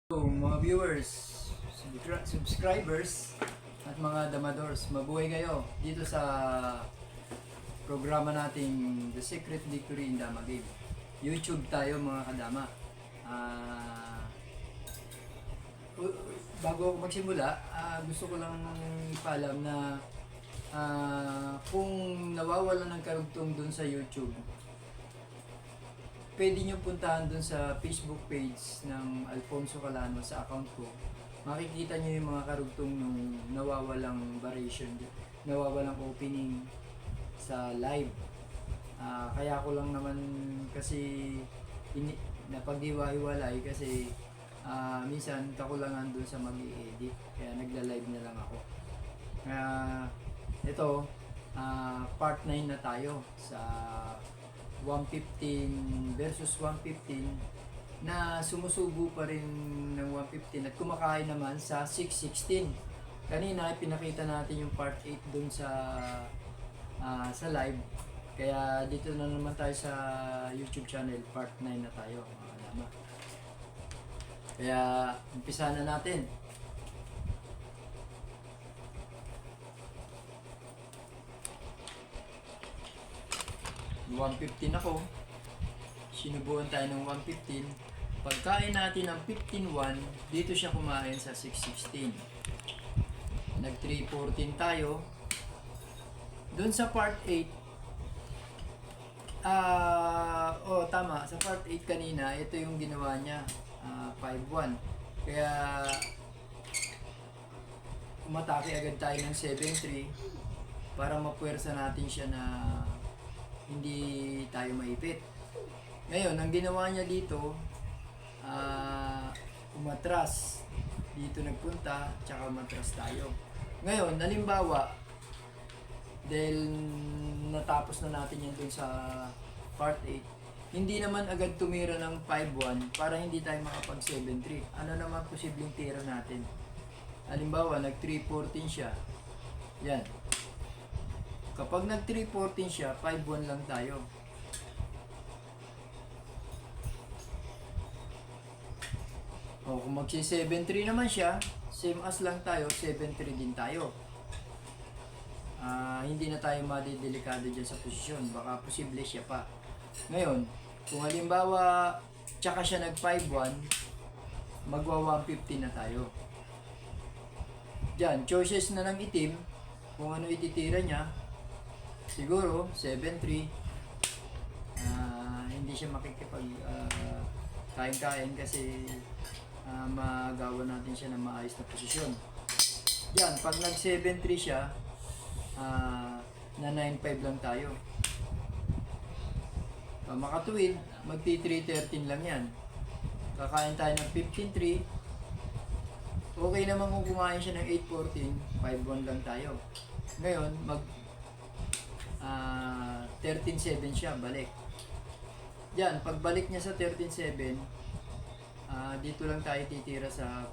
So, mga viewers, subscribers, at mga damadors, mabuhay kayo dito sa programa nating The Secret Victory in Dama Game. YouTube tayo mga kadama. Bago ako magsimula, gusto ko lang ipaalam na kung nawawala ng karugtong dun sa YouTube, pwede nyo puntahan dun sa Facebook page ng Alfonso Calano sa account ko. Makikita nyo yung mga karugtong nung nawawalang variation, nawawalang opening sa live. Kaya ko lang naman kasi napag-iwa-iwalay kasi minsan kakulangan dun sa mag-i-edit. Kaya nagla-live na lang ako. Ito, part 9 na tayo sa 115 versus 115 na sumusubo pa rin ng 115 at kumakain naman sa 616. Kanina pinakita natin yung part 8 dun sa live. Kaya dito na naman tayo sa YouTube channel, part 9 na tayo mga kalama. Kaya umpisa na natin. $115 ako. Sinubuan tayo ng 115. Pagkain natin ng 15.1, dito siya kumain sa 616. Nag 314 tayo. Doon sa part 8, tama, sa part 8 kanina, ito yung ginawa niya, 5.1. Kaya umatake agad tayo ng 7.3 para mapuwersa natin siya na hindi tayo maipit. Ngayon, ang ginawa niya dito, umatras. Dito nagpunta, tsaka umatras tayo. Ngayon, halimbawa, dahil natapos na natin yan dun sa part 8, hindi naman agad tumira ng 5-1 para hindi tayo makapag 7-3. Ano naman posibleng tira natin? Halimbawa, nag 3-14 siya. Yan. Kapag nag 3-14 siya, 5-1 lang tayo. O kung magsi 7-3 naman siya, same as lang tayo, 7-3 din tayo. Hindi na tayo madidelikado dyan sa posisyon. Baka posible siya pa. Ngayon, kung halimbawa, tsaka siya nag 5-1, magwa 150 na tayo. Diyan, choices na lang itim, kung ano ititira niya. Siguro, 7-3. Hindi siya makikipag kain-kain kasi magawa natin siya ng maayos na posisyon. Yan, pag nag 7-3 siya, na 9-5 lang tayo. Makatuwid, magti 3-13 lang yan. Kakain tayo ng 15-3. Okay naman kung kumain siya ng 8-14, 5-1 lang tayo. Ngayon, mag 13-7 siya, balik. Yan, pagbalik niya sa 13-7, dito lang tayo titira sa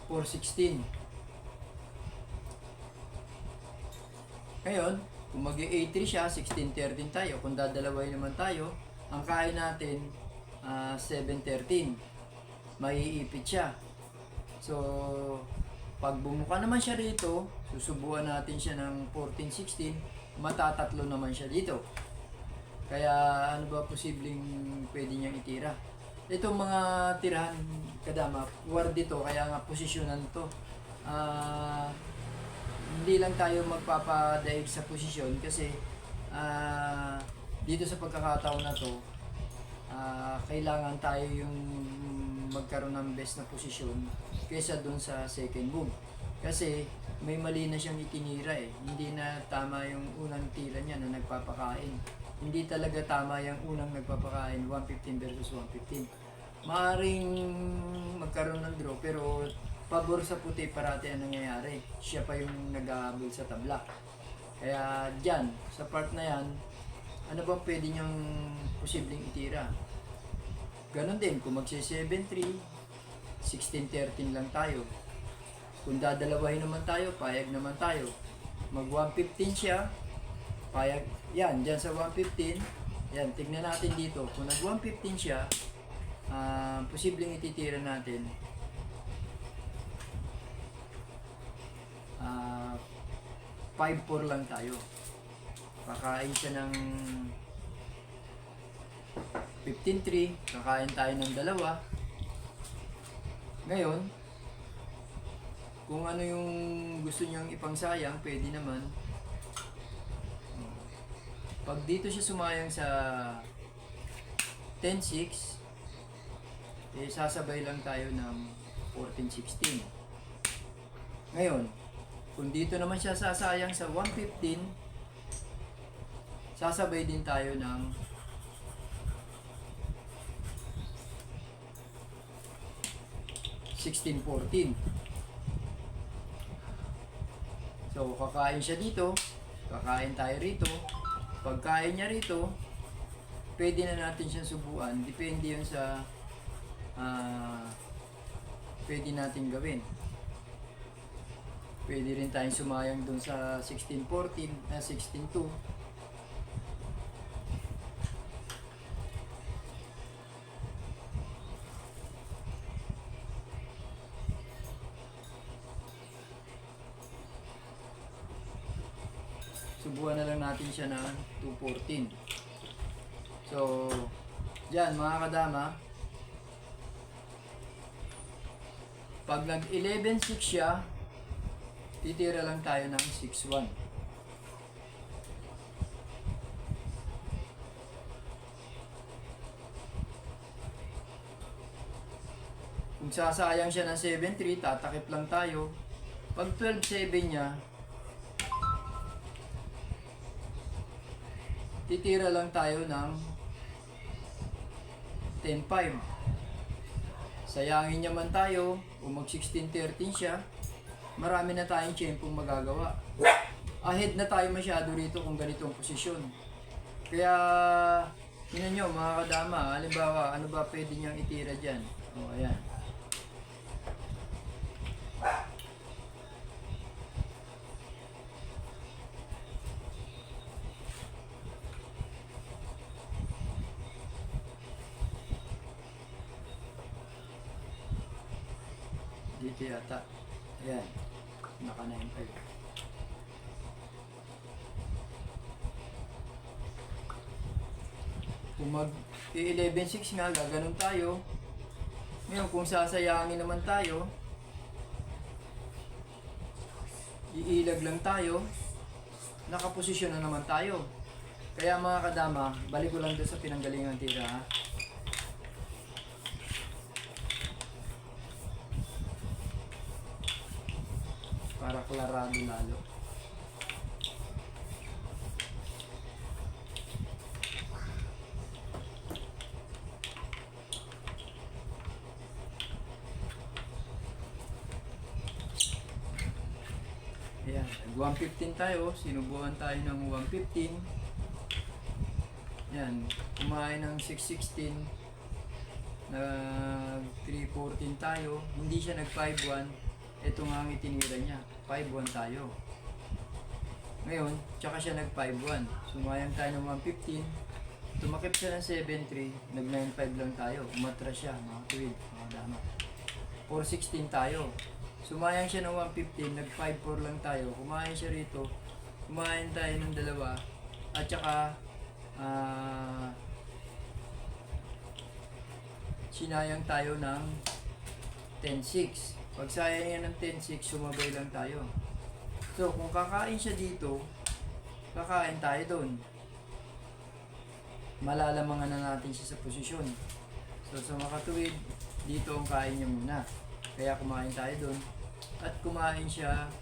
4-16. Ngayon, kung mag-A3 siya, 16-13 tayo. Kung dadalaway naman tayo, ang kain natin 7-13. Maiipit siya. So, pag bumuka naman siya rito, susubuan natin siya ng 14-16, matatatlo naman siya dito. Kaya ano ba posibleng pwede niyang itira? Itong mga tirahan kadama, war dito, kaya nga posisyonan to. Hindi lang tayo magpapadaig sa posisyon kasi dito sa pagkakataon na to, kailangan tayo yung magkaroon ng best na posisyon kaysa dun sa second boom. Kasi may mali na siyang itinira eh. Hindi na tama yung unang tira niya na nagpapakain. Hindi talaga tama yung unang nagpapakain, 115 versus 115. Maaring magkaroon ng draw pero pabor sa puti parati ang nangyayari. Siya pa yung nag-aabol sa tabla. Kaya dyan, sa part na yan, ano bang pwede niyang posibleng itira? Ganon din, kung magsi 7-3, 16-13 lang tayo. Kung dadalawahin naman tayo, payag naman tayo. Mag 115 siya, payag, yan, dyan sa 115, Yan, tignan natin dito. Kung nag 115 siya, posibleng ititira natin 5-4 lang tayo. Kakain siya ng 15-3, kakain tayo ng dalawa. Ngayon, kung ano yung gusto niyang ipangsayang, pwede naman. Pag dito siya sumayang sa 10-6, sasabay lang tayo ng 14-16. Ngayon, kung dito naman siya sasayang sa 115, sasabay din tayo ng 16-14. So, kakain siya dito, kakain tayo rito. Pagkain niya rito, pwede na natin siyang subuan. Depende yun sa pwede natin gawin. Pwede rin tayong sumayang dun sa 16-14, 16-2. Subukan na lang natin siya na 214. So, dyan mga kadama, pag nag 11-6 siya, titira lang tayo ng 6-1. Kung sasayang siya ng 7-3, tatakip lang tayo. Pag 12-7 niya, titira lang tayo ng 10-5. Sayangin niya man tayo, o mag 16-13 siya, marami na tayong tiyempong magagawa. Ahead na tayo masyado rito kung ganitong posisyon. Kaya, tingnan nyo mga kadama, halimbawa, ano ba pwede niyang itira dyan? O, ayan. Dito yata. Ayan. Naka 9.5. Kung mag 11.6 nga, gaganon tayo. Ngayon, kung sasayangin naman tayo, iilag lang tayo, nakaposisyon na naman tayo. Kaya mga kadama, balik ko lang doon sa pinanggalingan tira, ha? Para klarado lalo. Ayan, 115 tayo, sinubukan tayo ng 115. Yan, kumain ng 616, nag 314 tayo, hindi siya nag 51. Ito nga ang itinira niya, 5-1 tayo. Ngayon, tsaka siya nag 5-1. Sumayang tayo ng 115. Tumakip siya ng 7-3. Nag 9-5 lang tayo. Umatras siya, mga tuwid, mga dama. 4-16 tayo. Sumayang siya ng 115. Nag 5-4 lang tayo. Kumain siya rito. Kumain tayo ng dalawa. At tsaka, sinayang tayo ng 10-6. Pag sayang yan ng 10-6, sumabay lang tayo. So, kung kakain siya dito, kakain tayo doon. Malalamangan na natin siya sa posisyon. So, sa makatuwid, dito ang kain niya muna. Kaya kumain tayo doon. At kumain siya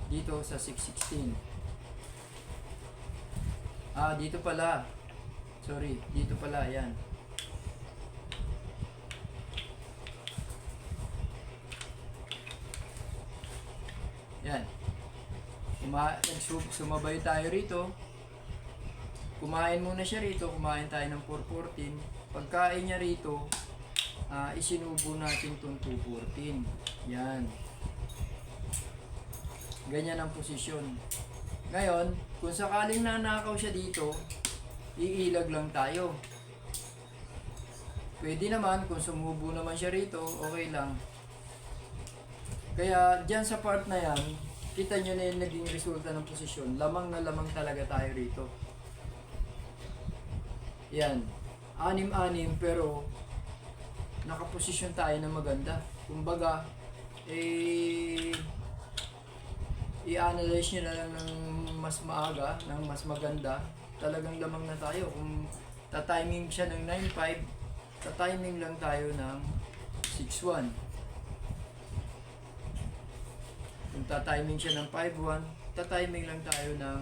dito sa 616. Dito pala. Sorry, dito pala, yan. Yan. Sumabay tayo rito. Kumain muna siya rito. Kumain tayo ng 414. Pagkain niya rito, isinubo natin itong 214. Yan. Ganyan ang posisyon. Ngayon, kung sakaling nanakaw siya dito, iilag lang tayo. Pwede naman, kung sumubo naman siya rito, okay lang. Kaya dyan sa part na yan, kita nyo na yung naging resulta ng posisyon. Lamang na lamang talaga tayo rito. Yan. 6-6 pero nakaposisyon tayo na maganda. Kumbaga, i-analyze nyo na lang ng mas maaga, ng mas maganda. Talagang lamang na tayo. Kung tatiming siya ng 9-5, tatiming lang tayo ng 6-1. Kung tatiming siya ng 5-1, tatiming lang tayo ng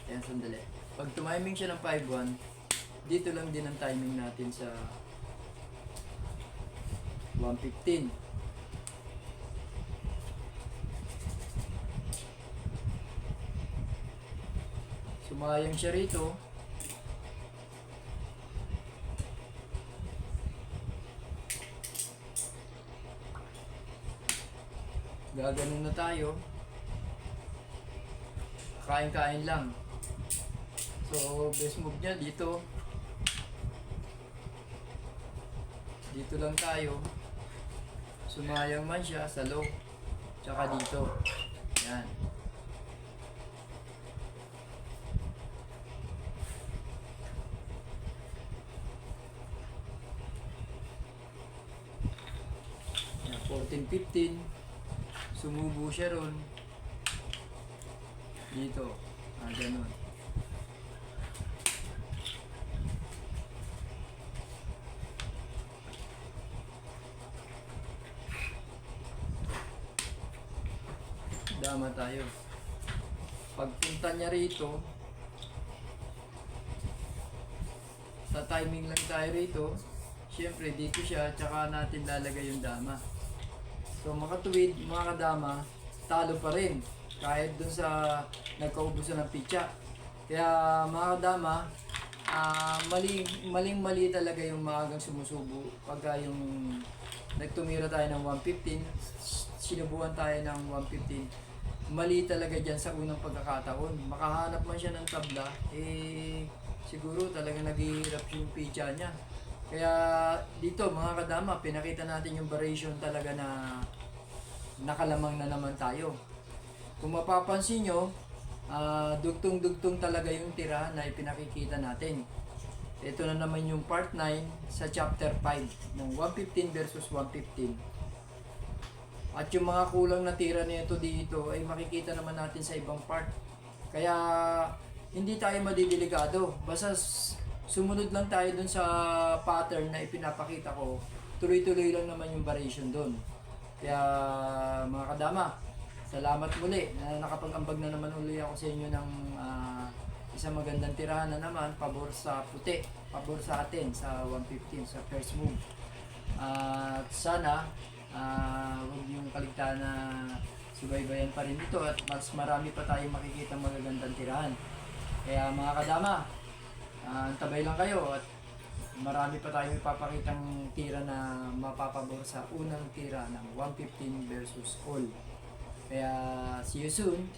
yan, sandali. Pag tumiming siya ng 5-1, dito lang din ang timing natin sa 115. Sumayang siya rito. Gaganon na tayo. Kain-kain lang. So, best move niya dito. Dito lang tayo. Sumayang man siya sa low. Tsaka dito. Yan. Yan, 14-15. Sumubo siya ron. Dito. Ganun. Dama tayo. Pagpunta niya rito, sa timing lang tayo rito, syempre dito siya, tsaka natin lalagay yung dama. So makatuwid, mga kadama, talo pa rin. Kahit dun sa nagkaubusan ng pitya. Kaya mga kadama, maling-mali talaga yung maagang sumusubo. Pagka yung nagtumira tayo ng 115, sinubuhan tayo ng 115, mali talaga dyan sa unang pagkakataon. Makahanap man siya ng tabla, siguro talaga naghihirap yung pitya niya. Kaya dito mga kadama, pinakita natin yung variation talaga na nakalamang na naman tayo. Kung mapapansin nyo, dugtong-dugtong talaga yung tira na ipinakikita natin. Ito na naman yung part 9 sa chapter 5 ng 115 versus 115. At yung mga kulang na tira nito dito ay makikita naman natin sa ibang part. Kaya hindi tayo madidelikado. Basta sumunod lang tayo dun sa pattern na ipinapakita ko. Tuloy-tuloy lang naman yung variation dun. Kaya mga kadama, salamat muli na nakapag-ambag na naman uli ako sa inyo ng isang magandang tirahan na naman, pabor sa puti, pabor sa atin sa 115, sa first move. At sana huwag niyong kaligtaan na subaybayan pa rin ito at mas marami pa tayong makikita magagandang tirahan. Kaya mga kadama, antabay lang kayo at marami pa tayong ipapakitang tira na mapapabor sa unang tira ng 115 versus all. Kaya see you soon.